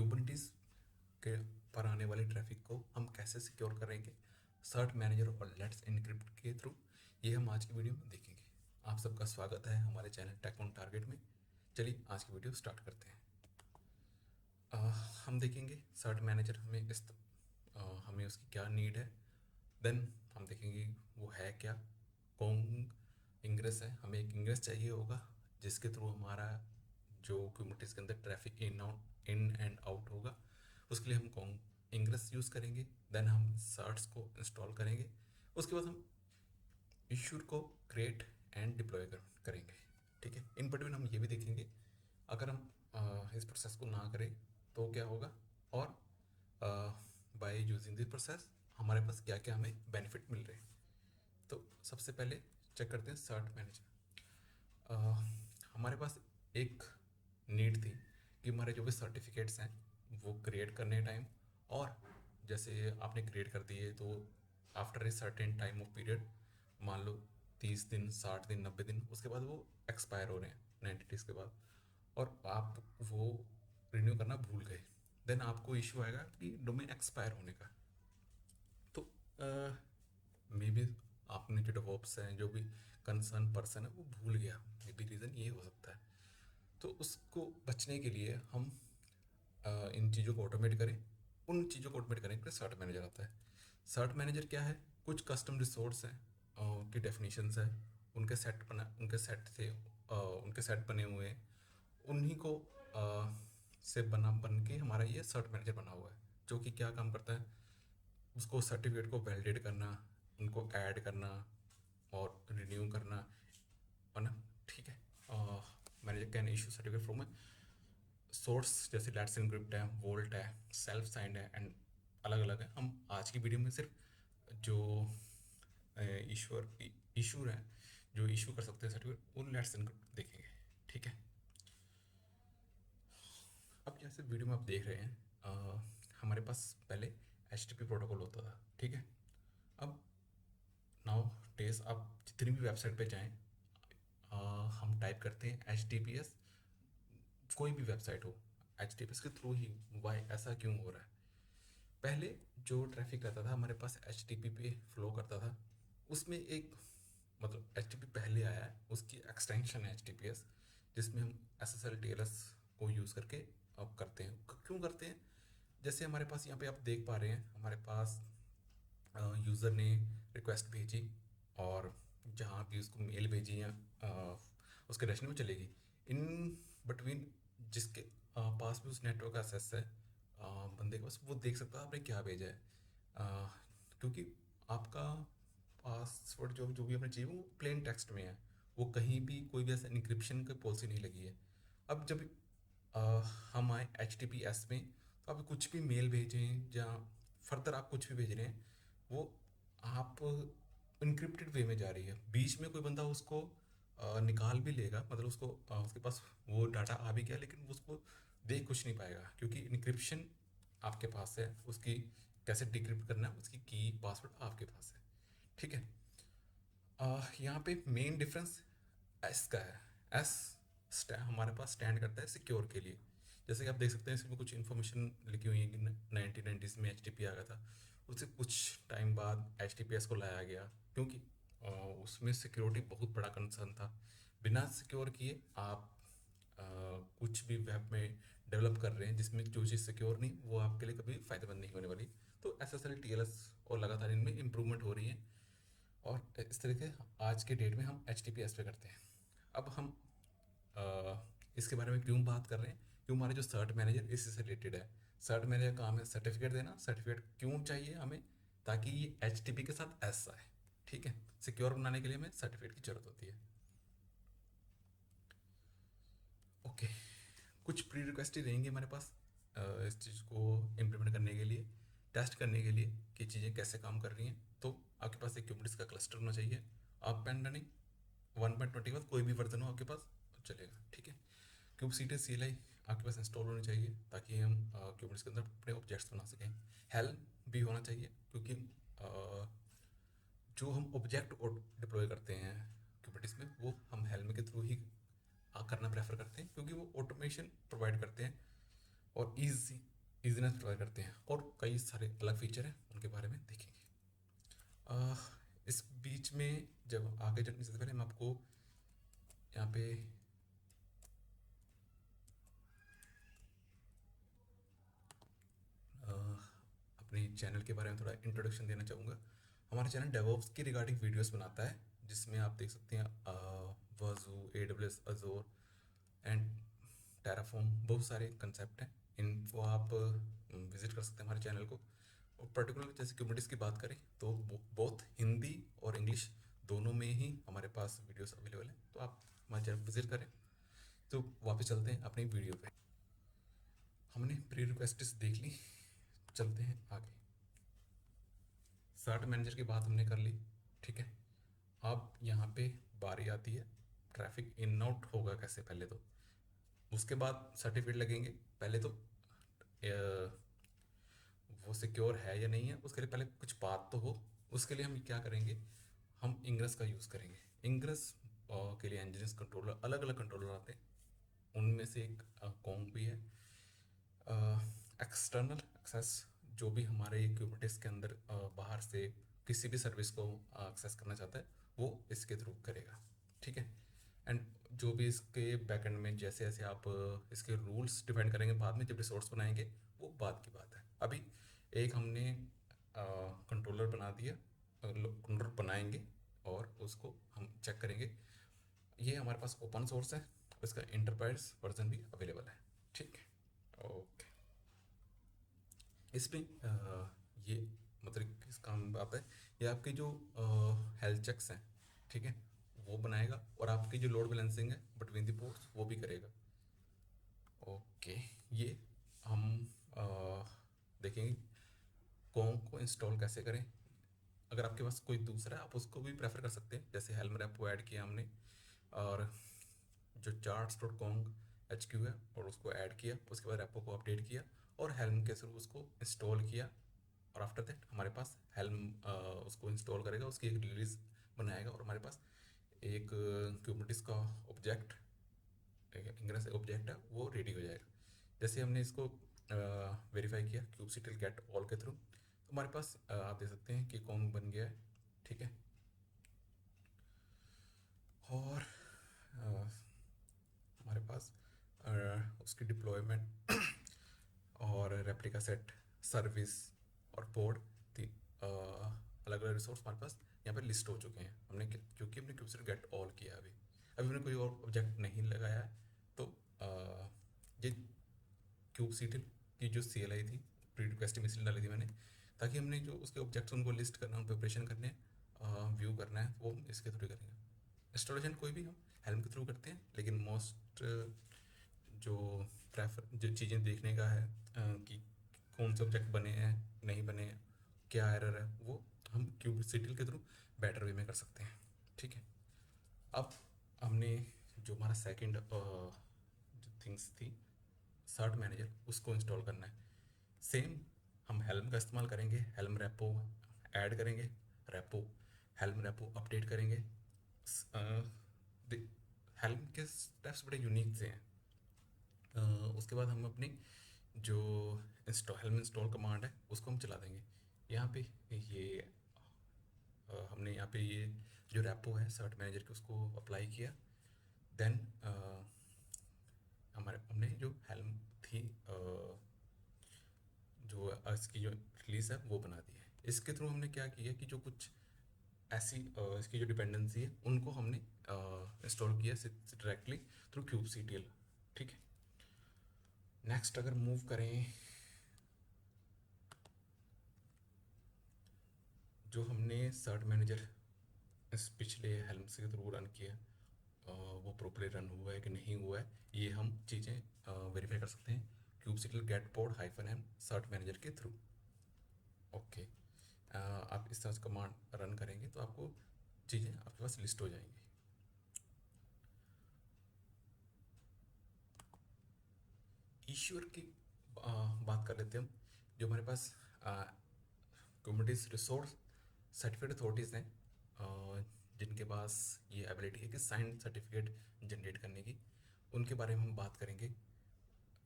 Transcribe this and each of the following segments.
Kubernetes के पर आने वाले ट्रैफिक को हम कैसे सिक्योर करेंगे सर्ट मैनेजर और लेट्स एनक्रिप्ट के थ्रू, ये हम आज की वीडियो में देखेंगे। आप सबका स्वागत है हमारे चैनल टेक ऑन टारगेट में। चलिए आज की वीडियो स्टार्ट करते हैं। हम देखेंगे सर्ट मैनेजर हमें उसकी क्या नीड है। देन हम देखेंगे वो है क्या। कौन इंग्रेस है, हमें एक इंग्रेस चाहिए होगा जिसके थ्रू हमारा जो क्यूबरनेटिस के अंदर ट्रैफिक इन एंड आउट होगा। उसके लिए हम कौन इंग्रेस यूज़ करेंगे। देन हम सर्ट्स को इंस्टॉल करेंगे। उसके बाद हम इश्यूर को क्रिएट एंड डिप्लॉय करेंगे। ठीक है, इन बिटवीन हम ये भी देखेंगे अगर हम इस प्रोसेस को ना करें तो क्या होगा, और बाय यूजिंग दिस प्रोसेस हमारे पास क्या क्या हमें बेनिफिट मिल रहे हैं। तो सबसे पहले चेक करते हैं सर्ट मैनेजर। हमारे पास एक नीड थी कि हमारे जो भी सर्टिफिकेट्स हैं वो क्रिएट करने टाइम, और जैसे आपने क्रिएट कर दिए तो after a certain time of period, मान लो 30 दिन, 60 दिन, 90 दिन, उसके बाद वो एक्सपायर हो रहे हैं 90 डेज के बाद, और आप वो रिन्यू करना भूल गए। देन आपको इशू आएगा कि डोमेन एक्सपायर होने का। तो मे बी आपने जो डेवॉप्स हैं, जो भी कंसर्न पर्सन है वो भूल गया, मे बी रीज़न ये हो सकता है। तो उसको बचने के लिए हम इन चीज़ों को ऑटोमेट करें। उन चीज़ों को ऑटोमेट करने के लिए सर्ट मैनेजर आता है। सर्ट मैनेजर क्या है, कुछ कस्टम रिसोर्स हैं, उनकी डेफिनेशंस है, उनके सेट बने हुए हैं, उन्हीं को से बन के हमारा ये सर्ट मैनेजर बना हुआ है, जो कि क्या काम करता है, उसको सर्टिफिकेट को वैलिडेट करना, उनको ऐड करना और रिन्यू करना, है ना। ठीक है, manager can issue certificate from source, जैसे लेट्स एनक्रिप्ट है, वोल्ट है, सेल्फ साइंड है, एंड अलग अलग है। हम आज की वीडियो में सिर्फ जो इशूर है, जो इशू कर सकते हैं सर्टिफिकेट, उन लेट्स एनक्रिप्ट देखेंगे। ठीक है, अब जैसे वीडियो में आप देख रहे हैं, हमारे पास पहले HTTP प्रोटोकॉल होता था। ठीक है, अब नाउ डेज आप जितनी भी वेबसाइट पे जाएं, हम टाइप करते हैं HTTPS, कोई भी वेबसाइट हो HTTPS के थ्रू ही। वाई ऐसा क्यों हो रहा है? पहले जो ट्रैफिक रहता था हमारे पास HTTP पे फ्लो करता था, उसमें एक मतलब HTTP पहले आया है, उसकी एक्सटेंशन है HTTPS, जिसमें हम SSL TLS को यूज़ करके अब करते हैं। क्यों करते हैं? जैसे हमारे पास यहाँ पे आप देख पा रहे हैं, हमारे पास यूज़र ने रिक्वेस्ट भेजी, और जहाँ भी उसको मेल भेजी या उसके डेस्टिनेशन में चलेगी, इन बिटवीन जिसके पास भी उस नेटवर्क का एक्सेस है, बंदे के पास, वो देख सकता है आपने क्या भेजा है। क्योंकि आपका पासवर्ड जो जो भी आपने चाहिए वो प्लेन टेक्स्ट में है, वो कहीं भी कोई भी ऐसा इंक्रिप्शन की पॉलिसी नहीं लगी है। अब जब अ, हम आए HTTPS में, तो आप कुछ भी मेल भेजें या फर्दर आप कुछ भी भेज रहे हैं, वो आप इनक्रिप्टेड वे में जा रही है। बीच में कोई बंदा उसको निकाल भी लेगा, मतलब उसको उसके पास वो डाटा आ भी गया, लेकिन वो उसको देख कुछ नहीं पाएगा, क्योंकि इनक्रिप्शन आपके पास है। उसकी कैसे डिक्रिप्ट करना है, उसकी की पासवर्ड आपके पास है। ठीक है, यहाँ पे मेन डिफरेंस एस का है। एस हमारे पास स्टैंड करता है सिक्योर के लिए। जैसे कि आप देख सकते हैं, इसमें कुछ इन्फॉर्मेशन लिखी हुई है कि 1990s में HTTP आ गया था। उससे कुछ टाइम बाद HTTPS को लाया गया, क्योंकि उसमें सिक्योरिटी बहुत बड़ा कंसर्न था। बिना सिक्योर किए आप कुछ भी वेब में डेवलप कर रहे हैं जिसमें जो चीज़ सिक्योर नहीं, वो आपके लिए कभी फ़ायदेमंद नहीं होने वाली। तो SSL TLS और लगातार इनमें इम्प्रूवमेंट हो रही है, और इस तरीके आज के डेट में हम HTTPS पे करते हैं। अब हम इसके बारे में क्यों बात कर रहे हैं? क्यों हमारे जो सर्ट मैनेजर इससे रिलेटेड है। सर्ट मैनेजर का काम है सर्टिफिकेट देना। सर्टिफिकेट क्यों चाहिए हमें? ताकि ये HTTP के साथ एस आए। ठीक है, सिक्योर बनाने के लिए हमें सर्टिफिकेट की जरूरत होती है। ओके, कुछ प्री रिक्वेस्ट ही रहेंगे हमारे पास इस चीज़ को इम्प्लीमेंट करने के लिए, टेस्ट करने के लिए कि चीज़ें कैसे काम कर रही हैं। तो आपके पास एक क्यूबरनेटिस का क्लस्टर होना चाहिए, अप एंड रनिंग 1.20 कोई भी वर्जन हो आपके पास तो चलेगा। ठीक है, kubectl CLI आपके पास इंस्टॉल होनी चाहिए, ताकि हम क्यूबरनेटिस के अंदर अपने ऑब्जेक्ट्स बना सकें। हेल्म भी होना चाहिए, क्योंकि जो हम ऑब्जेक्ट डिप्लॉय करते हैं क्यूबरनेटिस में, वो हम हेल्म के थ्रू ही करना प्रेफर करते हैं, क्योंकि वो ऑटोमेशन प्रोवाइड करते हैं और ईजीनेस प्रोवाइड करते हैं, और कई सारे अलग फीचर हैं, उनके बारे में देखेंगे। अह, इस बीच में जब आगे चलने से पहले मैं आपको यहाँ पे अपने चैनल के बारे में थोड़ा इंट्रोडक्शन देना चाहूँगा। हमारा चैनल डेवऑप्स की रिगार्डिंग वीडियोस बनाता है, जिसमें आप देख सकते हैं वजू, AWS, अजोर एंड टेराफॉर्म, बहुत सारे कंसेप्ट हैं। इनको आप विजिट कर सकते हैं हमारे चैनल को। और पर्टिकुलर जैसे कुबरनेटिस की बात करें तो बहुत हिंदी और इंग्लिश दोनों में ही हमारे पास वीडियोस अवेलेबल हैं, तो आप हमारे चैनल विजिट करें। तो वापस चलते हैं अपनी वीडियो पे। हमने प्री रिक्वेस्ट्स देख ली, चलते हैं आगे। सर्ट मैनेजर की बात हमने कर ली, ठीक है। अब यहाँ पे बारी आती है ट्रैफिक इन आउट होगा कैसे, पहले तो उसके बाद सर्टिफिकेट लगेंगे। पहले तो वो सिक्योर है या नहीं है, उसके लिए पहले कुछ बात तो हो। उसके लिए हम क्या करेंगे, हम इंग्रेस का यूज़ करेंगे। इंग्रेस के लिए एंजिनियर्स कंट्रोलर, अलग अलग कंट्रोलर आते हैं, उनमें से एक कॉन्ग भी है। एक्सटर्नल एक्सेस, जो भी हमारे कुबरनेटिस के अंदर बाहर से किसी भी सर्विस को एक्सेस करना चाहता है, वो इसके थ्रू करेगा, ठीक है। एंड जो भी इसके बैकएंड में जैसे जैसे आप इसके रूल्स डिफाइन करेंगे बाद में, जब रिसोर्स बनाएंगे, वो बात की बात है। अभी एक हमने कंट्रोलर बना दिया, कंट्रोलर बनाएंगे और उसको हम चेक करेंगे। ये हमारे पास ओपन सोर्स है, इसका इंटरप्राइज वर्जन भी अवेलेबल है, ठीक है। ओके, इसमें ये मतलब किस काम में आता है, ये आपके जो हेल्थ चेक्स हैं, ठीक है, वो बनाएगा, और आपकी जो लोड बैलेंसिंग है बिटवीन द पोर्ट्स वो भी करेगा। ओके, ये हम अ, देखेंगे कॉन्ग को इंस्टॉल कैसे करें। अगर आपके पास कोई दूसरा है, आप उसको भी प्रेफर कर सकते हैं, जैसे हेल्म रैपो ऐड किया हमने, और जो charts.conf है, और उसको ऐड किया, उसके बाद रैपो को अपडेट किया और हेल्म के थ्रू उसको इंस्टॉल किया, और आफ्टर दैट हमारे पास हेल्म उसको इंस्टॉल करेगा, उसकी एक रिलीज बनाएगा, और हमारे पास एक क्यूबरनेटिस का ऑब्जेक्ट, इंग्रेस ऑब्जेक्ट है, वो रेडी हो जाएगा। जैसे हमने इसको वेरीफाई किया kubectl गेट ऑल के थ्रू, तो हमारे पास आप देख सकते हैं कि कॉन्ग बन गया है, ठीक है। और हमारे पास उसकी डिप्लॉयमेंट और रेप्लिका सेट, सर्विस और पोड, अलग अलग रिसोर्स हमारे पास यहाँ पर लिस्ट हो चुके हैं। हमने क्योंकि हमने kubectl गेट ऑल किया, अभी अभी हमने कोई और ऑब्जेक्ट नहीं लगाया है, तो ये kubectl की जो CLI थी, प्री रिक्वेस्ट में इसलिए डाली थी मैंने, ताकि हमने जो उसके ऑब्जेक्ट्स उनको लिस्ट करना, उन पर ऑपरेशन करने, व्यू करना है, वो हम इसके थ्रू करेंगे। इंस्टॉलेशन कोई भी हम हेल्म के थ्रू करते हैं, लेकिन मोस्ट जो प्रेफर जो चीज़ें देखने का है कि कौन से ऑब्जेक्ट बने हैं, नहीं बने, क्या एरर है, वो हम kubectl के थ्रू बेटर वे में कर सकते हैं, ठीक है। अब हमने जो हमारा सेकंड जो थिंग्स थी, सर्ट मैनेजर, उसको इंस्टॉल करना है। सेम हम हेल्म का इस्तेमाल करेंगे, हेल्म रैपो ऐड करेंगे, रैपो हेल्म रैपो अपडेट करेंगे। हेल्म के स्टेप्स बड़े यूनिक से हैं। उसके बाद हम अपनी जो हेल्म इंस्टॉल कमांड है, उसको हम चला देंगे। यहाँ पे ये हमने यहाँ पे ये जो रैपो है सर्ट मैनेजर के, उसको अप्लाई किया। देन हमने जो हेल्म थी, जो इसकी जो रिलीज है, वो बना दी है। इसके थ्रू हमने क्या किया कि जो कुछ ऐसी इसकी जो डिपेंडेंसी है, उनको हमने इंस्टॉल किया डायरेक्टली थ्रू kubectl, ठीक है। नेक्स्ट अगर मूव करें, जो हमने सर्ट मैनेजर इस पिछले हेल्म से थ्रू रन किया, वो प्रॉपर्ली रन हुआ है कि नहीं हुआ है, ये हम चीज़ें वेरीफाई कर सकते हैं kubectl गेट पोड -m सर्ट मैनेजर के थ्रू। ओके, आप इस तरह से कमांड रन करेंगे तो आपको चीज़ें आपके पास लिस्ट हो जाएंगी। ईश्वर की बात कर लेते हैं हम। जो हमारे पास कुबरनेटिस रिसोर्स सर्टिफिकेट अथॉरिटीज़ हैं, जिनके पास ये एबिलिटी है कि साइन सर्टिफिकेट जनरेट करने की, उनके बारे में हम बात करेंगे।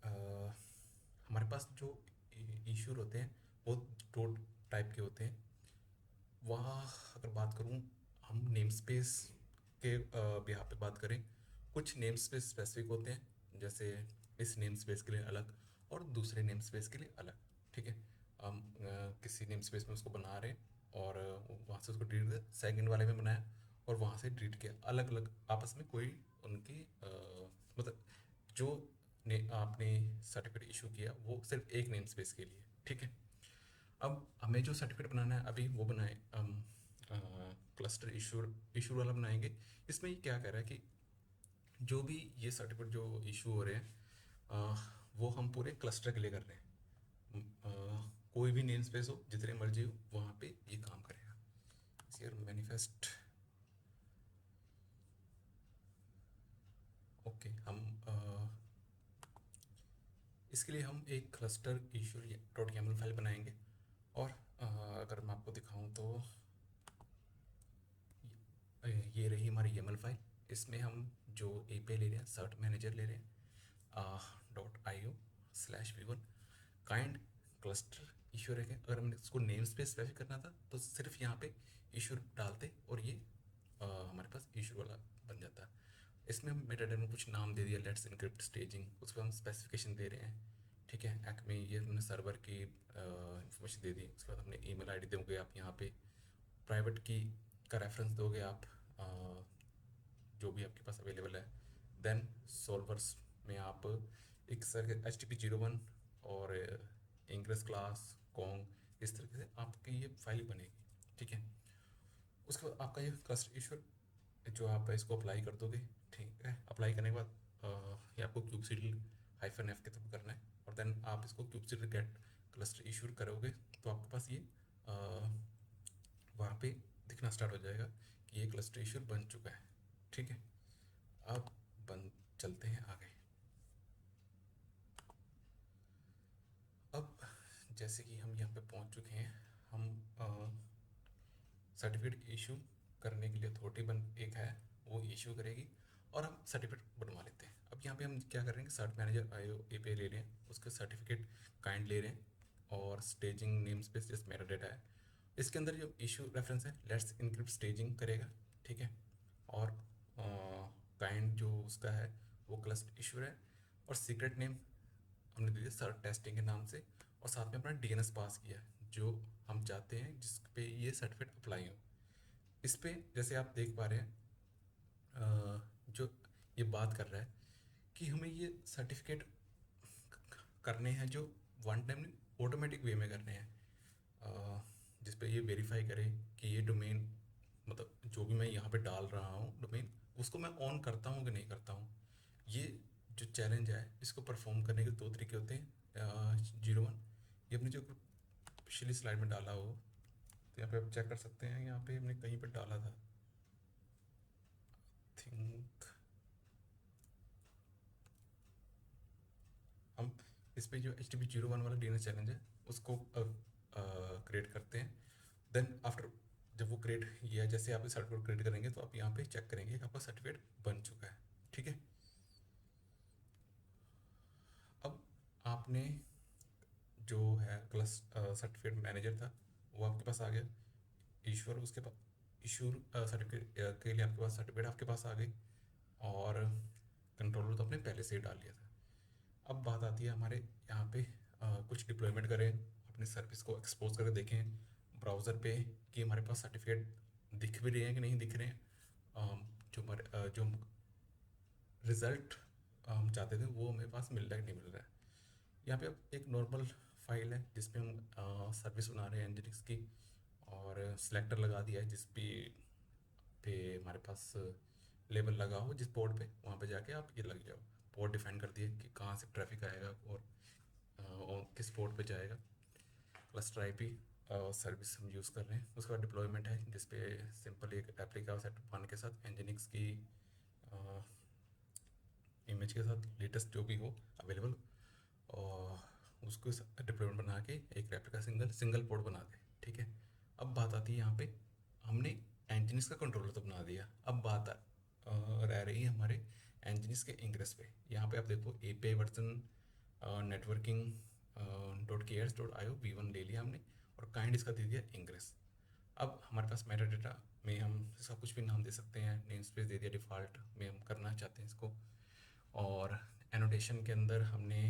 हमारे पास जो इशूर होते हैं वो दो टाइप के होते हैं। वहाँ अगर बात करूँ, हम नेम स्पेस के बिहाफ पे बात करें, कुछ नेम स्पेस स्पेसिफिक होते हैं, जैसे इस नेम स्पेस के लिए अलग और दूसरे नेम स्पेस के लिए अलग। ठीक है, हम किसी नेम स्पेस में उसको बना रहे हैं और वहाँ से उसको डिलीट कर सेकंड वाले में बनाया और वहाँ से डिलीट किया, अलग अलग आपस में कोई उनकी मतलब जो ने आपने सर्टिफिकेट इशू किया वो सिर्फ एक नेम स्पेस के लिए। ठीक है, अब हमें जो सर्टिफिकेट बनाना है अभी वो बनाए हम क्लस्टर इशू वाला बनाएंगे। इसमें ये क्या कह रहा है कि जो भी ये सर्टिफिकेट जो इशू हो रहे हैं अ, वो हम पूरे क्लस्टर के लिए कर रहे हैं। कोई भी नेम स्पेस हो जितने मर्जी हो वहाँ पे ये काम करेगा। मैनिफेस्ट ओके, हम इसके लिए हम एक cluster issue dot YAML file बनाएंगे और अगर मैं आपको दिखाऊं तो ये रही हमारी YAML फाइल। इसमें हम जो API ले रहे हैं, सर्ट मैनेजर ले रहे हैं .io/v1 काइंड क्लस्टर इशू रखें। अगर हमने इसको नेम स्पेस स्पेसिफाई करना था तो सिर्फ यहाँ पे इशू डालते और ये हमारे पास इशू वाला बन जाता। इसमें हम मेटाडेटा में कुछ नाम दे दिया, लेट्स इनक्रिप्ट स्टेजिंग, उसको हम स्पेसिफिकेशन दे रहे हैं। ठीक है, एक्मे ये हमने सर्वर की इंफॉर्मेशन दे दी। उसके बाद हमने ईमेल आईडी दोगे आप यहाँ पे, प्राइवेट की का रेफरेंस दोगे आप जो भी आपके पास अवेलेबल है। देन सोल्वर्स में आप एक सर HTTP 01 और इंग्रेस क्लास कॉन्ग, इस तरीके से आपकी ये फाइल बनेगी। ठीक है, उसके बाद आपका ये क्लस्टर इशू जो आप इसको अप्लाई कर दोगे। ठीक है, अप्लाई करने के बाद ये आपको kubectl -f के थ्रू करना है और देन आप इसको kubectl गेट क्लस्टर इशू करोगे तो आपके पास ये वहाँ पे दिखना स्टार्ट हो जाएगा कि ये क्लस्टर इशू बन चुका है। ठीक है, अब बन चलते हैं आगे। अब जैसे कि हम यहाँ पे पहुँच चुके हैं, हम सर्टिफिकेट इशू करने के लिए अथॉरिटी बन एक है वो इशू करेगी और हम सर्टिफिकेट बनवा लेते हैं। अब यहाँ पे हम क्या कर रहे हैं कि सर्ट मैनेजर IO API ले रहे हैं, उसके सर्टिफिकेट काइंड ले रहे हैं और स्टेजिंग नेम स्पेस जैसे मेरा डेटा है। इसके अंदर जो इशू रेफरेंस है लेट्स इनक्रिप्ट स्टेजिंग करेगा। ठीक है, और काइंड जो उसका है वो क्लस्टर इशू है और सीक्रेट नेम हमने दे दिया सर्ट टेस्टिंग के नाम से और साथ में अपना DNS पास किया जो हम चाहते हैं जिस पे ये सर्टिफिकेट अप्लाई हो। इस पे जैसे आप देख पा रहे हैं जो ये बात कर रहा है कि हमें ये सर्टिफिकेट करने हैं जो वन टाइम ऑटोमेटिक वे में करने हैं, जिस पे ये वेरीफाई करे कि ये डोमेन मतलब जो भी मैं यहाँ पे डाल रहा हूँ डोमेन उसको मैं ऑन करता हूँ कि नहीं करता हूँ। ये जो चैलेंज है इसको परफॉर्म करने के दो तरीके होते हैं। 01 ये अपनी जो पिछली स्लाइड में डाला हो तो यहाँ पे आप चेक कर सकते हैं, यहाँ पे हमने कहीं पर डाला था थिंक। हम इस पे जो HTTP 01 वाला DNS चैलेंज है उसको क्रिएट करते हैं। देन आफ्टर जब वो क्रिएट किया, जैसे आप सर्टिफिकेट क्रिएट करेंगे तो आप यहाँ पे चेक करेंगे कि आपका सर्टिफिकेट बन चुका है। ठीक है, अब आपने जो है क्लास सर्टिफिकेट मैनेजर था वो आपके पास आ गया, ईश्वर उसके पास इशूर सर्टिफिकेट के लिए आपके पास सर्टिफिकेट आपके पास आ गई और कंट्रोलर तो आपने पहले से ही डाल लिया था। अब बात आती है हमारे यहाँ पे कुछ डिप्लॉयमेंट करें, अपनी सर्विस को एक्सपोज करके देखें ब्राउज़र पे कि हमारे पास सर्टिफिकेट दिख भी रहे हैं कि नहीं दिख रहे हैं। जो हमारे जो रिज़ल्ट हम चाहते थे वो हमारे पास मिल रहा है कि नहीं मिल रहा है। यहाँ पे अब एक नॉर्मल फाइल है जिसपे हम सर्विस बना रहे हैं एनजिनिक्स की और सिलेक्टर लगा दिया है जिस पे हमारे पास लेबल लगा हो जिस पोर्ट पे वहाँ पे जाके आप ये लग जाओ। पोर्ट डिफाइन कर दिए कि कहाँ से ट्रैफिक आएगा और किस पोर्ट पे जाएगा। क्लस्टर आईपी सर्विस हम यूज़ कर रहे हैं। उसके बाद डिप्लॉयमेंट है जिसपे सिंपल एक एप्लीका सेट 1 के साथ एनजिनिक्स की इमेज के साथ लेटेस्ट जो भी हो अवेलेबल और उसको डिप्लॉयमेंट बना के एक रेप्लिका सिंगल पोर्ट बना दे। ठीक है, अब बात आती है यहाँ पे हमने एंजिनिक्स का कंट्रोलर तो बना दिया, अब बात रह रही है हमारे एंजिनिक्स के इंग्रेस पे। यहाँ पे आप देखो API version networking kers.io v1 ले लिया हमने और काइंड इसका दे दिया इंग्रेस। अब हमारे पास मेटा डेटा में हम इसका कुछ भी नाम दे सकते हैं, नेम स्पेस दे दिया, डिफ़ॉल्ट में हम करना चाहते हैं इसको। और एनोटेशन के अंदर हमने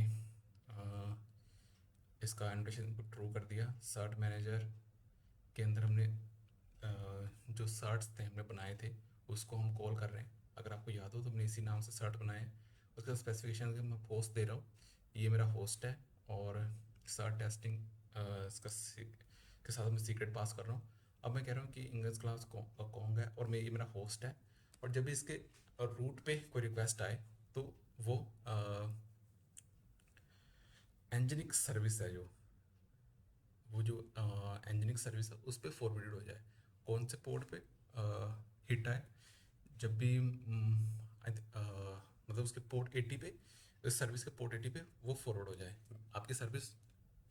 इसका एनोटेशन को ट्रू कर दिया। सर्ट मैनेजर के अंदर हमने जो सर्ट्स थे हमने बनाए थे उसको हम कॉल कर रहे हैं। अगर आपको याद हो तो हमने इसी नाम से सर्ट बनाए। उसका स्पेसिफिकेशन मैं होस्ट दे रहा हूँ, ये मेरा होस्ट है और सर्ट टेस्टिंग इसका के साथ मैं सीक्रेट पास कर रहा हूँ। अब मैं कह रहा हूँ कि इंग्लिश क्लास कॉन्ग है और ये मेरा होस्ट है, और जब भी इसके रूट पे कोई रिक्वेस्ट आए तो वो एंजनिक सर्विस है जो वो जो एंजनिक सर्विस है उस पर फॉरवर्डेड हो जाए। कौन से पोर्ट पे हिट आए, जब भी मतलब उसके पोर्ट 80 पे, इस सर्विस के पोर्ट 80 पे वो फॉरवर्ड हो जाए। आपकी सर्विस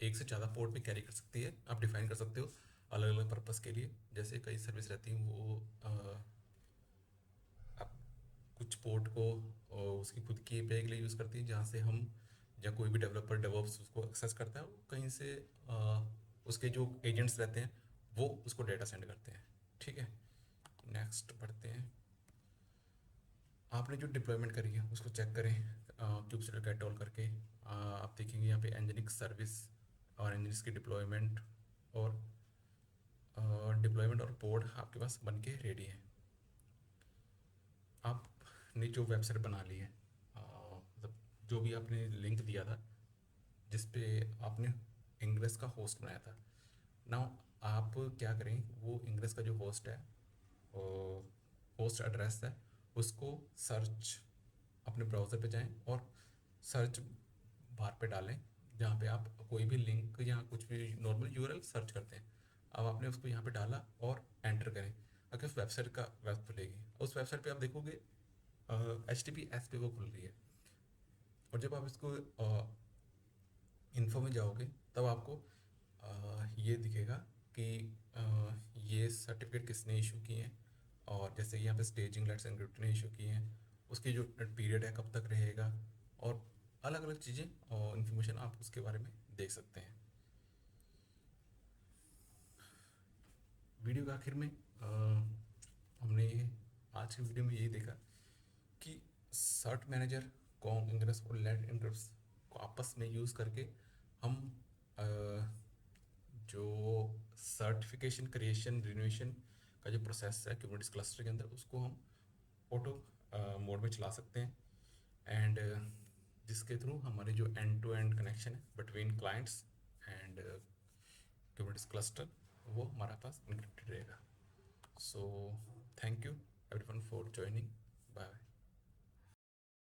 एक से ज़्यादा पोर्ट पे कैरी कर सकती है, आप डिफाइन कर सकते हो अलग अलग पर्पस के लिए। जैसे कई सर्विस रहती हैं वो आप कुछ पोर्ट को उसकी खुद की एपीआई के लिए यूज़ करती है, जहाँ से हम या कोई भी डेवलपर डेवऑप्स उसको एक्सेस करता है, वो कहीं से उसके जो एजेंट्स रहते हैं वो उसको डेटा सेंड करते हैं। ठीक है, नेक्स्ट पढ़ते हैं। आपने जो डिप्लॉयमेंट करी है उसको चेक करें क्यूबस्टैक गेट ऑल करके। आप देखेंगे यहाँ पे एंजनिक सर्विस और एंजनिक्स की डिप्लॉयमेंट और पोर्ट आपके पास बन के रेडी है। आपने जो वेबसाइट बना ली है, मतलब जो भी आपने लिंक दिया था जिस पे आपने इंग्रेस का होस्ट बनाया था, नाउ आप क्या करें, वो इंग्रेस का जो होस्ट है, होस्ट एड्रेस है, उसको सर्च अपने ब्राउज़र पे जाएं और सर्च बार पे डालें जहाँ पे आप कोई भी लिंक या कुछ भी नॉर्मल यूआरएल सर्च करते हैं। अब आपने उसको यहाँ पे डाला और एंटर करें, अगर उस वेबसाइट का वेब खुलेगी। उस वेबसाइट पे आप देखोगे HTTPS पे वो खुल रही है, और जब आप इसको इन्फो में जाओगे तब आपको ये दिखेगा कि ये सर्टिफिकेट किसने इशू किए हैं, और जैसे यहाँ पे स्टेजिंग लेट्स एनक्रिप्ट ने इशू किए हैं, उसकी जो पीरियड है कब तक रहेगा, और अलग अलग चीज़ें और इन्फॉर्मेशन आप उसके बारे में देख सकते हैं। वीडियो के आखिर में हमने आज की वीडियो में यही देखा कि सर्ट मैनेजर, कॉन्ग, इंग्रेस और लेट इंग्रेस को आपस में यूज़ करके हम जो सर्टिफिकेशन क्रिएशन रिन्यूएशन का जो प्रोसेस है कुबरनेटिस क्लस्टर के अंदर, उसको हम ऑटो मोड में चला सकते हैं, एंड जिसके थ्रू हमारे जो एंड टू एंड कनेक्शन है between clients and Kubernetes cluster वो हमारे पास इंक्रिप्टेड रहेगा। So thank you everyone for joining.